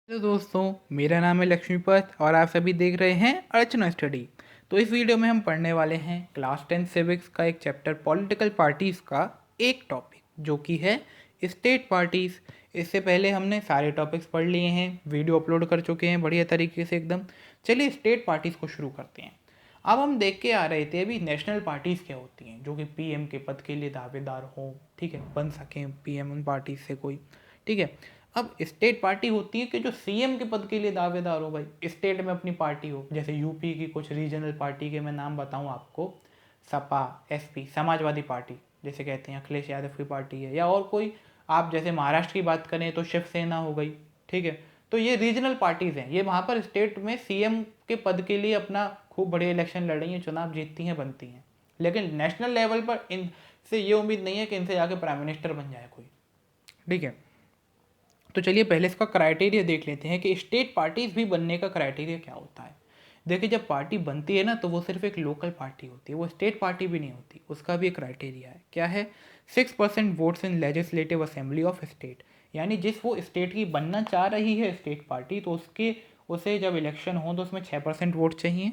Hello दोस्तों, मेरा नाम है लक्ष्मीपत और आप सभी देख रहे हैं अर्चना स्टडी। तो इस वीडियो में हम पढ़ने वाले हैं क्लास 10 सिविक्स का एक चैप्टर पॉलिटिकल पार्टीज़ का एक टॉपिक जो कि है स्टेट पार्टीज़। इससे पहले हमने सारे टॉपिक्स पढ़ लिए हैं, वीडियो अपलोड कर चुके हैं बढ़िया तरीके से एकदम। चलिए स्टेट पार्टीज़ को शुरू करते हैं। अब हम देख के आ रहे थे अभी नेशनल पार्टीज़ क्या होती हैं, जो कि पीएम के पद के लिए दावेदार हों, ठीक है, बन सकें पीएम उन पार्टी से कोई, ठीक है। अब स्टेट पार्टी होती है कि जो सीएम के पद के लिए दावेदार हो, भाई स्टेट में अपनी पार्टी हो। जैसे यूपी की कुछ रीजनल पार्टी के मैं नाम बताऊं आपको, सपा, एसपी, समाजवादी पार्टी जैसे कहते हैं, अखिलेश यादव की पार्टी है, या और कोई आप जैसे महाराष्ट्र की बात करें तो शिवसेना हो गई, ठीक है। तो ये रीजनल पार्टीज़ हैं, ये वहाँ पर स्टेट में सीएम के पद के लिए अपना खूब बड़े इलेक्शन लड़ रही हैं, चुनाव जीतती हैं, बनती हैं। लेकिन नेशनल लेवल पर इनसे ये उम्मीद नहीं है कि इनसे जाके प्राइम मिनिस्टर बन जाए कोई, ठीक है। तो चलिए पहले इसका क्राइटेरिया देख लेते हैं कि स्टेट पार्टीज भी बनने का क्राइटेरिया क्या होता है। देखिए, जब पार्टी बनती है ना तो वो सिर्फ एक लोकल पार्टी होती है, वो स्टेट पार्टी भी नहीं होती। उसका भी एक क्राइटेरिया है, क्या है? 6% votes in legislative assembly of state. यानी जिस वो स्टेट की बनना चाह रही है स्टेट पार्टी, तो उसे जब इलेक्शन हो तो उसमें 6% वोट चाहिए,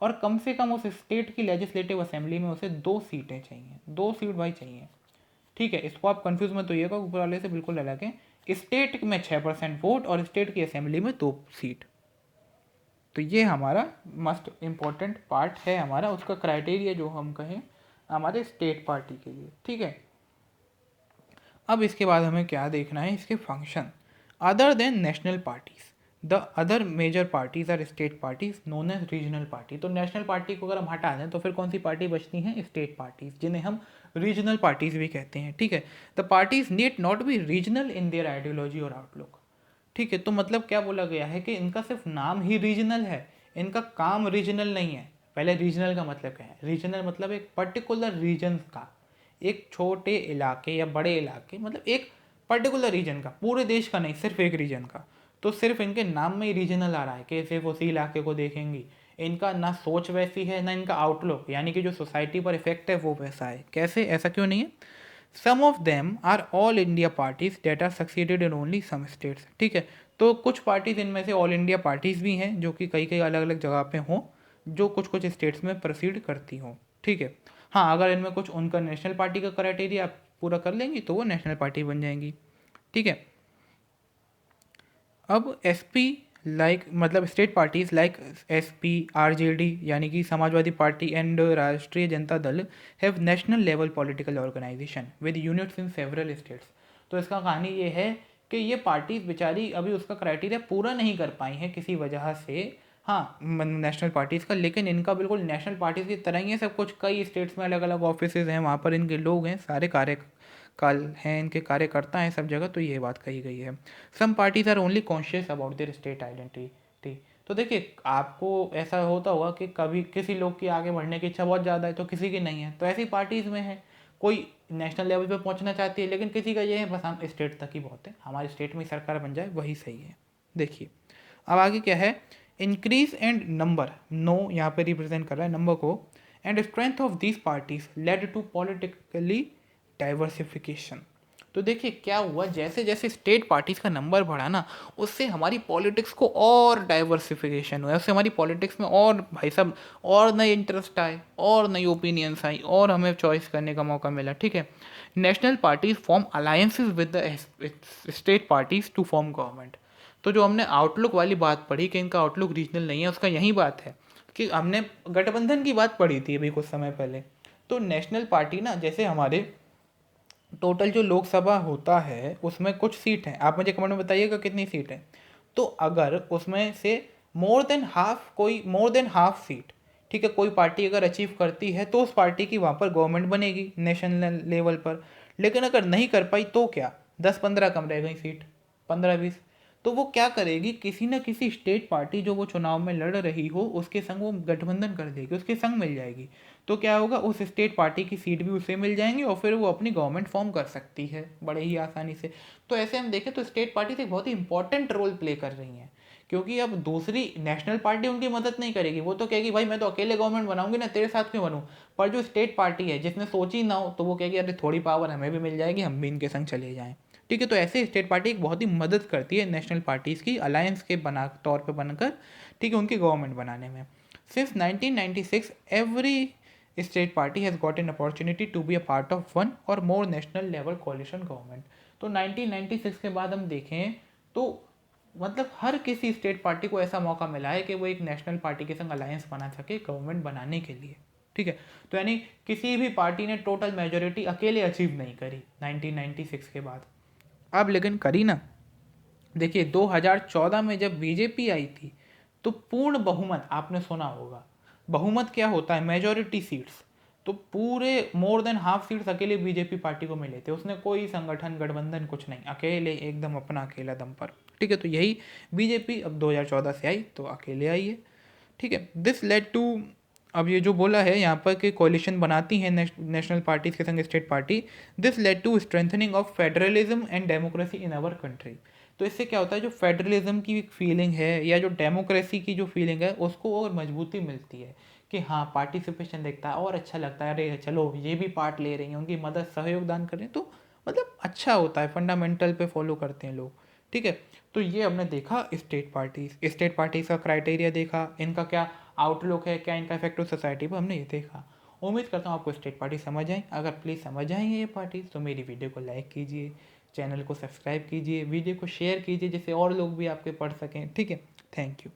और कम से कम उस स्टेट की लेजिस्लेटिव असेंबली में उसे 2 सीटें चाहिए, 2 सीट भाई चाहिए, ठीक है। इसको आप कंफ्यूज मत होइएगा, ऊपर वाले से बिल्कुल अलग है। स्टेट में 6% वोट और स्टेट की असेंबली में 2 सीट। तो ये हमारा मस्ट इम्पॉर्टेंट पार्ट है हमारा, उसका क्राइटेरिया जो हम कहें हमारे स्टेट पार्टी के लिए, ठीक है। अब इसके बाद हमें क्या देखना है, इसके function. Other than national parties, the other major parties are state parties known as regional party. तो नेशनल पार्टी को अगर हम हटा दें तो फिर कौन सी पार्टी बचती हैं? स्टेट पार्टीज, जिन्हें हम रीजनल पार्टीज भी कहते हैं, ठीक है। The parties need not be regional in their ideology और आउटलुक, ठीक है। तो मतलब क्या बोला गया है कि इनका सिर्फ नाम ही रीजनल है, इनका काम रीजनल नहीं है। पहले रीजनल का मतलब क्या है? रीजनल मतलब एक पर्टिकुलर रीजन का, एक छोटे इलाके या बड़े इलाके, मतलब एक पर्टिकुलर रीजन का, पूरे देश का नहीं, सिर्फ एक रीजन का। तो सिर्फ इनके नाम में ही रीजनल आ रहा है कि सिर्फ उसी इलाके को देखेंगी। इनका ना सोच वैसी है, ना इनका आउटलुक, यानी कि जो सोसाइटी पर इफेक्ट है वो वैसा है। कैसे? ऐसा क्यों नहीं है? Some of them are all India parties that are succeeded in only some states, ठीक है। तो कुछ पार्टीज इनमें से ऑल इंडिया पार्टीज भी हैं जो कि कई कई अलग अलग जगह पे हों, जो कुछ कुछ स्टेट्स में प्रोसीड करती हों, ठीक है। हाँ, अगर इनमें कुछ उनका नेशनल पार्टी का क्राइटेरिया पूरा कर लेंगी तो वो नेशनल पार्टी बन जाएंगी, ठीक है। अब एसपी लाइक मतलब state parties like SP, RJD यानी कि Samajwadi Party and Rashtriya Janata Dal have national level political organisation with units in several states. तो इसका कहानी ये है कि ये पार्टीज बेचारी अभी उसका क्राइटेरिया पूरा नहीं कर पाई हैं किसी वजह से, हाँ, नेशनल पार्टीज़ का। लेकिन इनका बिल्कुल नेशनल पार्टीज़ की तरह ही है सब कुछ। कई स्टेट्स में अलग अलग ऑफिस हैं, वहाँ पर इनके लोग हैं, सारे कार्यकाल हैं, इनके कार्यकर्ता हैं सब जगह। तो ये बात कही गई है। Some parties are only conscious about their state identity. तो देखिए, आपको ऐसा होता होगा कि कभी किसी लोग की आगे बढ़ने की इच्छा बहुत ज़्यादा है तो किसी की नहीं है, तो ऐसी पार्टीज़ में है कोई नेशनल लेवल पे पहुंचना चाहती है, लेकिन किसी का ये है बस हम स्टेट तक ही बहुत है, हमारे स्टेट में सरकार बन जाए वही सही है। देखिए अब आगे क्या है, इंक्रीज एंड नंबर, नो यहाँ पे रिप्रेजेंट कर रहा है नंबर को, and strength of these parties led to politically diversification. तो देखिए क्या हुआ, जैसे जैसे स्टेट पार्टीज का नंबर बढ़ा ना, उससे हमारी पॉलिटिक्स को और डाइवर्सिफिकेशन हुआ, उससे हमारी पॉलिटिक्स में और भाई साहब और नए इंटरेस्ट आए, और नई ओपिनियंस आई, और हमें चॉइस करने का मौका मिला, ठीक है। National parties form alliances with the state parties to form government. तो जो हमने आउटलुक वाली बात पढ़ी कि इनका आउटलुक रीजनल नहीं है, उसका यही बात है कि हमने गठबंधन की बात पढ़ी थी अभी कुछ समय पहले। तो नेशनल पार्टी ना, जैसे हमारे टोटल जो लोकसभा होता है उसमें कुछ सीट हैं, आप मुझे कमेंट में बताइएगा कितनी सीट है। तो अगर उसमें से मोर देन हाफ सीट, ठीक है, कोई पार्टी अगर अचीव करती है तो उस पार्टी की वहाँ पर गवर्नमेंट बनेगी नेशनल लेवल पर। लेकिन अगर नहीं कर पाई तो क्या, 10-15 कम रह गई सीट, 15-20, तो वो क्या करेगी, किसी न किसी स्टेट पार्टी जो वो चुनाव में लड़ रही हो उसके संग वो गठबंधन कर देगी, उसके संग मिल जाएगी। तो क्या होगा, उस स्टेट पार्टी की सीट भी उसे मिल जाएंगी और फिर वो अपनी गवर्नमेंट फॉर्म कर सकती है बड़े ही आसानी से। तो ऐसे हम देखें तो स्टेट पार्टी एक बहुत ही इंपॉर्टेंट रोल प्ले कर रही हैं, क्योंकि अब दूसरी नेशनल पार्टी उनकी मदद नहीं करेगी, वो तो कहेगी भाई मैं तो अकेले गवर्नमेंट बनाऊंगी ना, तेरे साथ क्यों बनूं। पर जो स्टेट पार्टी है जिसने सोची ना हो, तो वो कहेगी अरे थोड़ी पावर हमें भी मिल जाएगी, हम भी इनके संग चले जाएं, ठीक है। तो ऐसे स्टेट पार्टी एक बहुत ही मदद करती है नेशनल पार्टीज़ की अलायंस के तौर पे बनकर, ठीक है, उनकी गवर्नमेंट बनाने में। Since 1996 every state party has got an opportunity to be a part of one or more national level coalition government. तो 1996 के बाद हम देखें तो मतलब हर किसी स्टेट पार्टी को ऐसा मौका मिला है कि वो एक नेशनल पार्टी के संग अलायंस बना सके गवर्नमेंट बनाने के लिए, ठीक है। तो यानी किसी भी पार्टी ने टोटल मेजोरिटी अकेले अचीव नहीं करी 1996 के बाद। अब लेकिन करी ना। देखिए 2014 में जब बीजेपी आई थी तो पूर्ण बहुमत, आपने सुना होगा बहुमत क्या होता है, मेजोरिटी सीट्स, तो पूरे मोर देन हाफ सीट्स अकेले बीजेपी पार्टी को मिले थे। उसने कोई संगठन गठबंधन कुछ नहीं, अकेले एकदम अपना अकेला दम पर, ठीक है। तो यही बीजेपी अब 2014 से आई तो अकेले आई है, ठीक है। दिस लेड टू, अब ये जो बोला है यहाँ पर कि कोलिशन बनाती हैं नेशनल पार्टीज के संग state party, this led to strengthening of federalism and democracy in our country. तो इससे क्या होता है, जो फेडरलिज्म की फीलिंग है या जो डेमोक्रेसी की जो फीलिंग है उसको और मजबूती मिलती है कि हाँ पार्टिसिपेशन देखता है और अच्छा लगता है, अरे चलो ये भी पार्ट ले रही हैं, उनकी मदद सहयोग दान कर रहे हैं, तो मतलब अच्छा होता है, फंडामेंटल पे फॉलो करते हैं लोग, ठीक है। तो ये हमने देखा स्टेट पार्टीज का क्राइटेरिया देखा, इनका क्या आउटलुक है, क्या इनका इफेक्ट सोसाइटी पर, हमने ये देखा। उम्मीद करता हूँ आपको स्टेट पार्टी समझ आई। अगर प्लीज़ समझ आएंगे ये पार्टीज तो मेरी वीडियो को लाइक कीजिए, चैनल को सब्सक्राइब कीजिए, वीडियो को शेयर कीजिए जिससे और लोग भी आपके पढ़ सकें, ठीक है। Thank you.